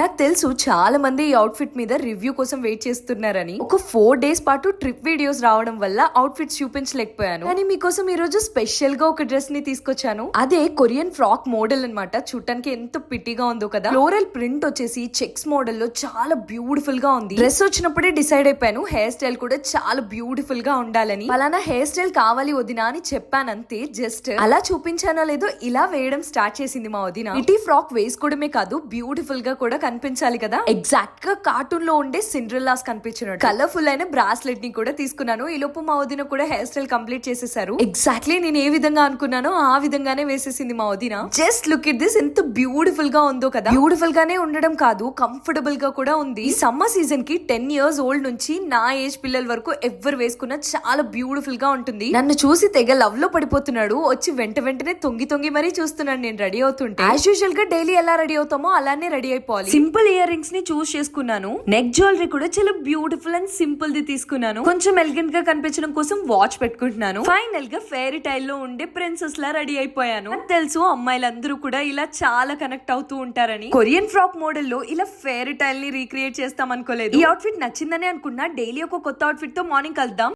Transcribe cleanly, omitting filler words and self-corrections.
నాకు తెలుసు చాలా మంది ఈ అవుట్ఫిట్ మీద రివ్యూ కోసం వెయిట్ చేస్తున్నారని. ఒక 4 days పాటు ట్రిప్ వీడియోస్ రావడం వల్ల అవుట్ఫిట్స్ చూపించలేకపోయాను. కానీ మీకోసం ఈ రోజు స్పెషల్ గా ఒక డ్రెస్ ని తీసుకొచ్చాను. అదే కొరియన్ ఫ్రాక్ మోడల్ అన్నమాట. చూడటానికి ఎంత పిట్టిగా ఉందో కదా. ఫ్లోరల్ ప్రింట్ వచ్చేసి చెక్స్ మోడల్ లో చాలా బ్యూటిఫుల్ గా ఉంది. డ్రెస్ వచ్చినప్పుడే డిసైడ్ అయిపోయాను హెయిర్ స్టైల్ కూడా చాలా బ్యూటిఫుల్ గా ఉండాలని. అలానా హెయిర్ స్టైల్ కావాలి వదినా అని చెప్పానంతే. జస్ట్ అలా చూపించానో లేదో ఇలా వేయడం స్టార్ట్ చేసింది మా వదిన. ఇటీ ఫ్రాక్ వేసుకోవడమే కాదు బ్యూటిఫుల్ గా కూడా కనిపించాలి కదా. ఎగ్జాక్ట్ గా కార్టూన్ లో ఉండే సిండ్రెల్లాస్ కనిపించినట్టు కలర్ఫుల్ అయిన బ్రాస్లెట్ ని కూడా తీసుకున్నాను. ఈ లోపు మా వదిన కూడా హెయిర్ స్టైల్ కంప్లీట్ చేసేసారు. ఎగ్జాక్ట్లీ నేను ఏ విధంగా అనుకున్నానో ఆ విధంగానే వేసేసింది మా వదిన. జస్ట్ లుక్ ఇట్ దిస్, ఎంత బ్యూటిఫుల్ గా ఉందో కదా. బ్యూటిఫుల్ గానే ఉండడం కాదు, కంఫర్టబుల్ గా కూడా ఉంది. ఈ సమ్మర్ సీజన్ కి 10 years ఓల్డ్ నుంచి నా ఏజ్ పిల్లల వరకు ఎవరు వేసుకున్నా చాలా బ్యూటిఫుల్ గా ఉంటుంది. నన్ను చూసి తెగ లవ్ లో పడిపోతున్నాడు. వచ్చి వెంటనే తొంగి మరీ చూస్తున్నాడు నేను రెడీ అవుతుంటే. యాజ్ యూజువల్ గా డైలీ ఎలా రెడీ అవుతామో అలానే రెడీ అయిపోవాలి. సింపుల్ ఇయర్ రింగ్స్ ని చూస్ చేసుకున్నాను. నెక్ జ్యువెలరీ కూడా చాలా బ్యూటిఫుల్ అండ్ సింపుల్ ది తీసుకున్నాను. కొంచెం ఎలిగెంట్ గా కనిపించడం కోసం వాచ్ పెట్టుకుంటున్నాను. ఫైనల్ గా ఫెయిరీ టైల్ లో ఉండే ప్రిన్సెస్ లా రెడీ అయిపోయాను. తెలుసు అమ్మాయిలందరూ కూడా ఇలా చాలా కనెక్ట్ అవుతూ ఉంటారని. కొరియన్ ఫ్రాక్ మోడల్ లో ఇలా ఫెయిరీ టైల్ ని రీక్రియేట్ చేస్తాం అనుకోలేదు. ఈ అవుట్ఫిట్ నచ్చిందని అనుకున్నా. డైలీ ఒక కొత్త అవుట్ఫిట్ తో మార్నింగ్ కలుద్దాం.